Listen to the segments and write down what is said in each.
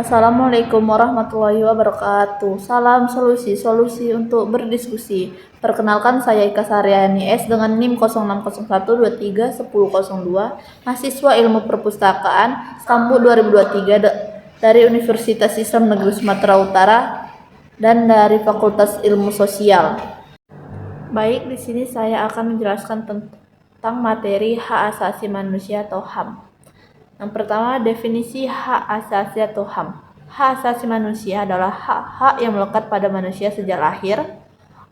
Assalamualaikum warahmatullahi wabarakatuh. Salam solusi untuk berdiskusi. Perkenalkan, saya Ika Saryani S dengan NIM 0601231002, mahasiswa Ilmu Perpustakaan Stambu 2023 dari Universitas Islam Negeri Sumatera Utara dan dari Fakultas Ilmu Sosial. Baik, di sini saya akan menjelaskan tentang materi hak asasi manusia atau HAM. Yang pertama, definisi hak asasi atau HAM. Hak asasi manusia adalah hak-hak yang melekat pada manusia sejak lahir.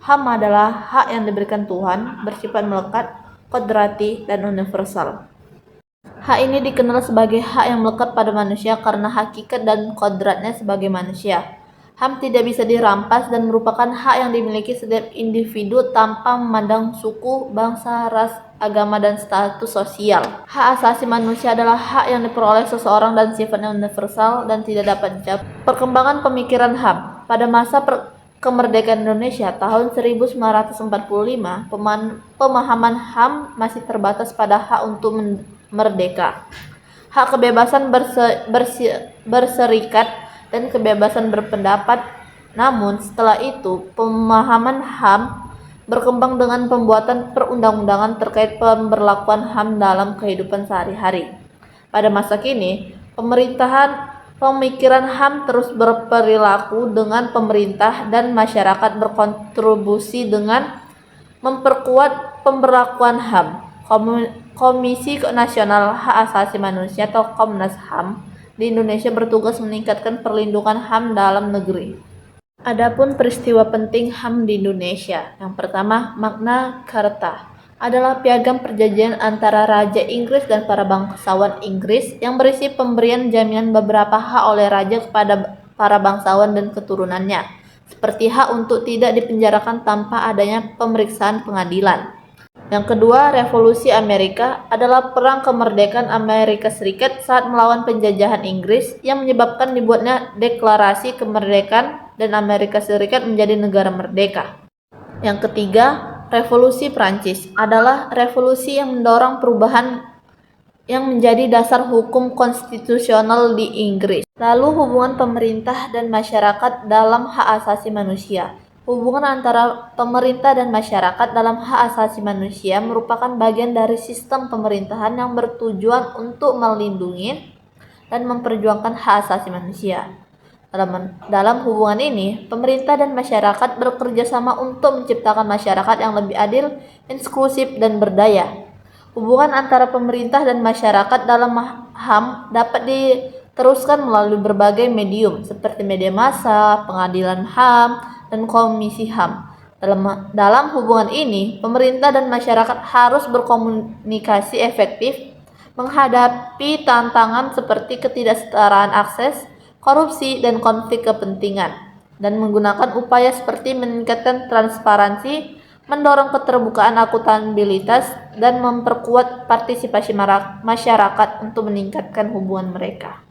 HAM adalah hak yang diberikan Tuhan, bersifat melekat, kodrati, dan universal. Hak ini dikenal sebagai hak yang melekat pada manusia karena hakikat dan kodratnya sebagai manusia. HAM tidak bisa dirampas dan merupakan hak yang dimiliki setiap individu tanpa memandang suku, bangsa, ras, agama, dan status sosial. Hak asasi manusia adalah hak yang diperoleh seseorang dan sifatnya universal dan tidak dapat dicabut. Perkembangan pemikiran HAM. Pada masa kemerdekaan Indonesia tahun 1945, pemahaman HAM masih terbatas pada hak untuk merdeka, hak kebebasan berserikat, dan kebebasan berpendapat. Namun setelah itu pemahaman HAM berkembang dengan pembuatan perundang-undangan terkait pemberlakuan HAM dalam kehidupan sehari-hari. Pada masa kini, pemikiran HAM terus berperilaku dengan pemerintah dan masyarakat berkontribusi dengan memperkuat pemberlakuan HAM. Komisi Nasional Hak Asasi Manusia atau Komnas HAM di Indonesia bertugas meningkatkan perlindungan HAM dalam negeri. Adapun peristiwa penting HAM di Indonesia. Yang pertama, Magna Carta adalah piagam perjanjian antara Raja Inggris dan para bangsawan Inggris yang berisi pemberian jaminan beberapa hak oleh raja kepada para bangsawan dan keturunannya, seperti hak untuk tidak dipenjarakan tanpa adanya pemeriksaan pengadilan. Yang kedua, Revolusi Amerika adalah perang kemerdekaan Amerika Serikat saat melawan penjajahan Inggris yang menyebabkan dibuatnya deklarasi kemerdekaan dan Amerika Serikat menjadi negara merdeka. Yang ketiga, Revolusi Prancis adalah revolusi yang mendorong perubahan yang menjadi dasar hukum konstitusional di Inggris. Lalu, hubungan pemerintah dan masyarakat dalam hak asasi manusia. Hubungan antara pemerintah dan masyarakat dalam hak asasi manusia merupakan bagian dari sistem pemerintahan yang bertujuan untuk melindungi dan memperjuangkan hak asasi manusia. Dalam hubungan ini, pemerintah dan masyarakat bekerja sama untuk menciptakan masyarakat yang lebih adil, inklusif, dan berdaya. Hubungan antara pemerintah dan masyarakat dalam HAM dapat diteruskan melalui berbagai medium seperti media massa, pengadilan HAM, dan komisi HAM. Dalam hubungan ini, pemerintah dan masyarakat harus berkomunikasi efektif menghadapi tantangan seperti ketidaksetaraan akses, korupsi, dan konflik kepentingan, dan menggunakan upaya seperti meningkatkan transparansi, mendorong keterbukaan, akuntabilitas, dan memperkuat partisipasi masyarakat untuk meningkatkan hubungan mereka.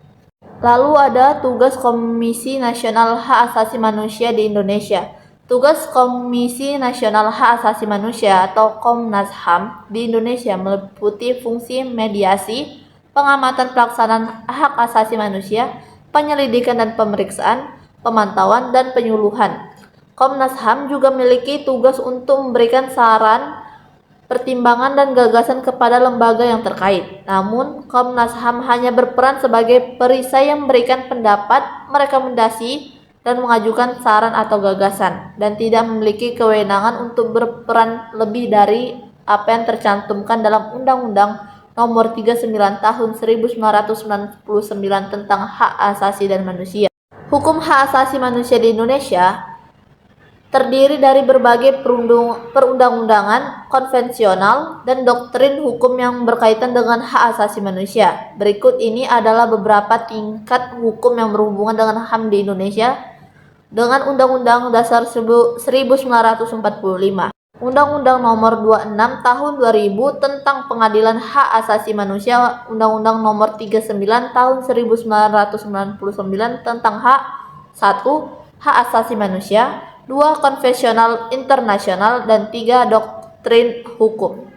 Lalu ada tugas Komisi Nasional Hak Asasi Manusia di Indonesia. Tugas Komisi Nasional Hak Asasi Manusia atau Komnas HAM di Indonesia meliputi fungsi mediasi, pengamatan pelaksanaan hak asasi manusia, penyelidikan dan pemeriksaan, pemantauan, dan penyuluhan. Komnas HAM juga memiliki tugas untuk memberikan saran, pertimbangan, dan gagasan kepada lembaga yang terkait. Namun, Komnas HAM hanya berperan sebagai perisai yang memberikan pendapat, merekomendasi, dan mengajukan saran atau gagasan, dan tidak memiliki kewenangan untuk berperan lebih dari apa yang tercantumkan dalam Undang-Undang Nomor 39 Tahun 1999 tentang Hak Asasi dan Manusia. Hukum hak asasi manusia di Indonesia terdiri dari berbagai perundang-undangan, konvensional, dan doktrin hukum yang berkaitan dengan hak asasi manusia. Berikut ini adalah beberapa tingkat hukum yang berhubungan dengan HAM di Indonesia dengan Undang-Undang Dasar 1945. Undang-Undang Nomor 26 Tahun 2000 tentang Pengadilan Hak Asasi Manusia, Undang-Undang Nomor 39 Tahun 1999 tentang hak 1. Hak asasi manusia, 2. Konvensional internasional, dan 3. Doktrin hukum.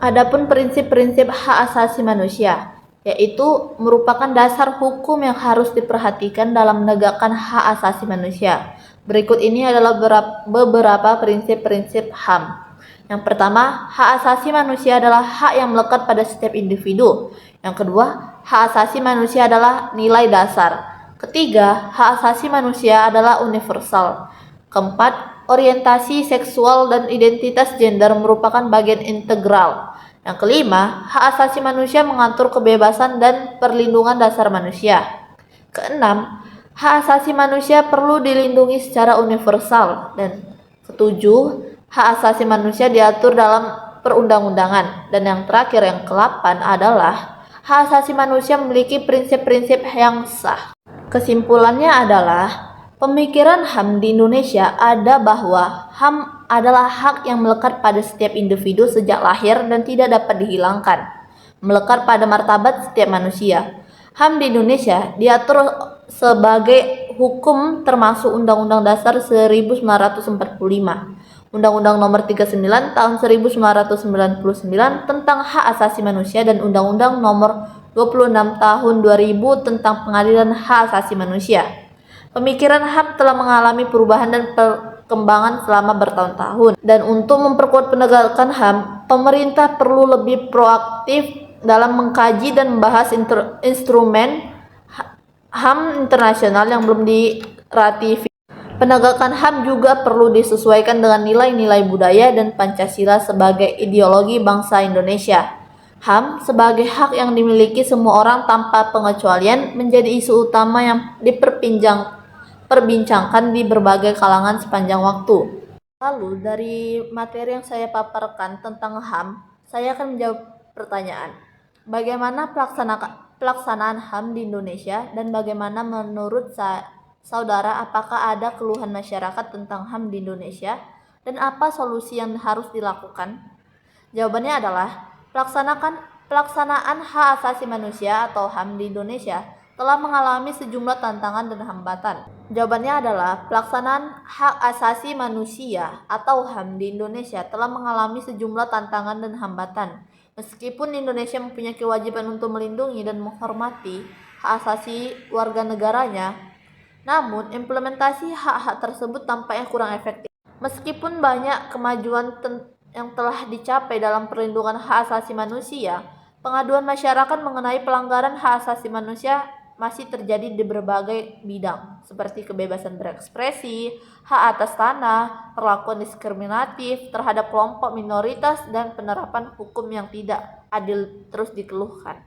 Adapun prinsip-prinsip hak asasi manusia. yaitu merupakan dasar hukum yang harus diperhatikan dalam menegakkan hak asasi manusia. Berikut ini adalah beberapa prinsip-prinsip HAM. Yang pertama, hak asasi manusia adalah hak yang melekat pada setiap individu. Yang kedua, hak asasi manusia adalah nilai dasar. Ketiga, hak asasi manusia adalah universal. Keempat, orientasi seksual dan identitas gender merupakan bagian integral. Yang kelima, hak asasi manusia mengatur kebebasan dan perlindungan dasar manusia. Keenam, hak asasi manusia perlu dilindungi secara universal. Dan ketujuh, hak asasi manusia diatur dalam perundang-undangan. Dan yang terakhir, yang ke-8 adalah hak asasi manusia memiliki prinsip-prinsip yang sah. Kesimpulannya adalah pemikiran HAM di Indonesia ada bahwa HAM adalah hak yang melekat pada setiap individu sejak lahir dan tidak dapat dihilangkan, melekat pada martabat setiap manusia. HAM di Indonesia diatur sebagai hukum termasuk Undang-Undang Dasar 1945, Undang-Undang Nomor 39 Tahun 1999 tentang Hak Asasi Manusia dan Undang-Undang Nomor 26 Tahun 2000 tentang Pengadilan Hak Asasi Manusia. Pemikiran HAM telah mengalami perubahan dan perkembangan selama bertahun-tahun. Dan untuk memperkuat penegakan HAM, pemerintah perlu lebih proaktif dalam mengkaji dan membahas instrumen HAM internasional yang belum diratifikasi. Penegakan HAM juga perlu disesuaikan dengan nilai-nilai budaya dan Pancasila sebagai ideologi bangsa Indonesia. HAM sebagai hak yang dimiliki semua orang tanpa pengecualian menjadi isu utama yang diperbincangkan di berbagai kalangan sepanjang waktu. Lalu dari materi yang saya paparkan tentang HAM, saya akan menjawab pertanyaan. Bagaimana pelaksanaan HAM di Indonesia dan bagaimana menurut saudara apakah ada keluhan masyarakat tentang HAM di Indonesia dan apa solusi yang harus dilakukan? Jawabannya adalah pelaksanaan hak asasi manusia atau HAM di Indonesia telah mengalami sejumlah tantangan dan hambatan. Jawabannya adalah pelaksanaan hak asasi manusia atau HAM di Indonesia telah mengalami sejumlah tantangan dan hambatan. Meskipun Indonesia mempunyai kewajiban untuk melindungi dan menghormati hak asasi warga negaranya, namun implementasi hak-hak tersebut tampaknya kurang efektif. Meskipun banyak kemajuan yang telah dicapai dalam perlindungan hak asasi manusia, pengaduan masyarakat mengenai pelanggaran hak asasi manusia masih terjadi di berbagai bidang, seperti kebebasan berekspresi, hak atas tanah, perlakuan diskriminatif terhadap kelompok minoritas, dan penerapan hukum yang tidak adil terus dikeluhkan.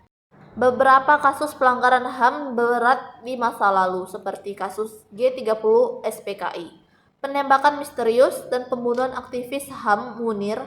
Beberapa kasus pelanggaran HAM berat di masa lalu, seperti kasus G30 SPKI, penembakan misterius dan pembunuhan aktivis HAM Munir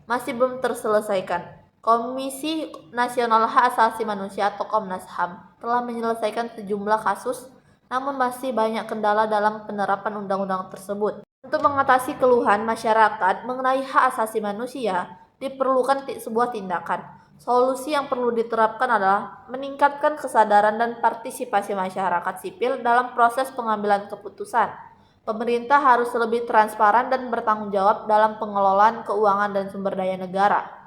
masih belum terselesaikan. Komisi Nasional Hak Asasi Manusia atau Komnas HAM telah menyelesaikan sejumlah kasus, namun masih banyak kendala dalam penerapan undang-undang tersebut. Untuk mengatasi keluhan masyarakat mengenai hak asasi manusia, diperlukan sebuah tindakan. Solusi yang perlu diterapkan adalah meningkatkan kesadaran dan partisipasi masyarakat sipil dalam proses pengambilan keputusan. Pemerintah harus lebih transparan dan bertanggung jawab dalam pengelolaan keuangan dan sumber daya negara.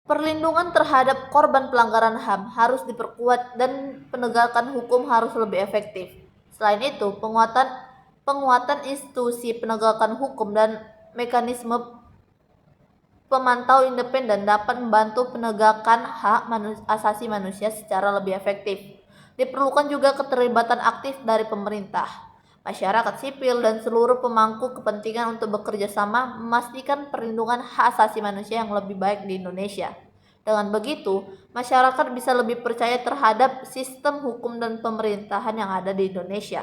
Perlindungan terhadap korban pelanggaran HAM harus diperkuat dan penegakan hukum harus lebih efektif. Selain itu, penguatan institusi penegakan hukum dan mekanisme pemantau independen dapat membantu penegakan hak asasi manusia secara lebih efektif. Diperlukan juga keterlibatan aktif dari pemerintah, masyarakat sipil, dan seluruh pemangku kepentingan untuk bekerja sama memastikan perlindungan hak asasi manusia yang lebih baik di Indonesia. Dengan begitu, masyarakat bisa lebih percaya terhadap sistem hukum dan pemerintahan yang ada di Indonesia.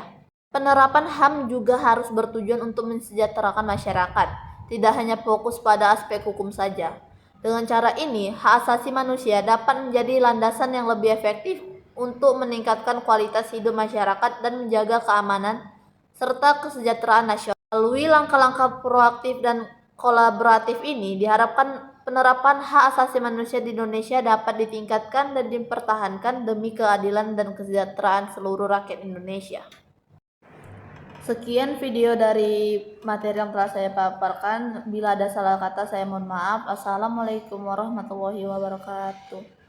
Penerapan HAM juga harus bertujuan untuk mensejahterakan masyarakat, tidak hanya fokus pada aspek hukum saja. Dengan cara ini, hak asasi manusia dapat menjadi landasan yang lebih efektif untuk meningkatkan kualitas hidup masyarakat dan menjaga keamanan serta kesejahteraan nasional. Melalui langkah-langkah proaktif dan kolaboratif ini, diharapkan penerapan hak asasi manusia di Indonesia dapat ditingkatkan dan dipertahankan demi keadilan dan kesejahteraan seluruh rakyat Indonesia. Sekian video dari materi yang telah saya paparkan. Bila ada salah kata, saya mohon maaf. Assalamualaikum warahmatullahi wabarakatuh.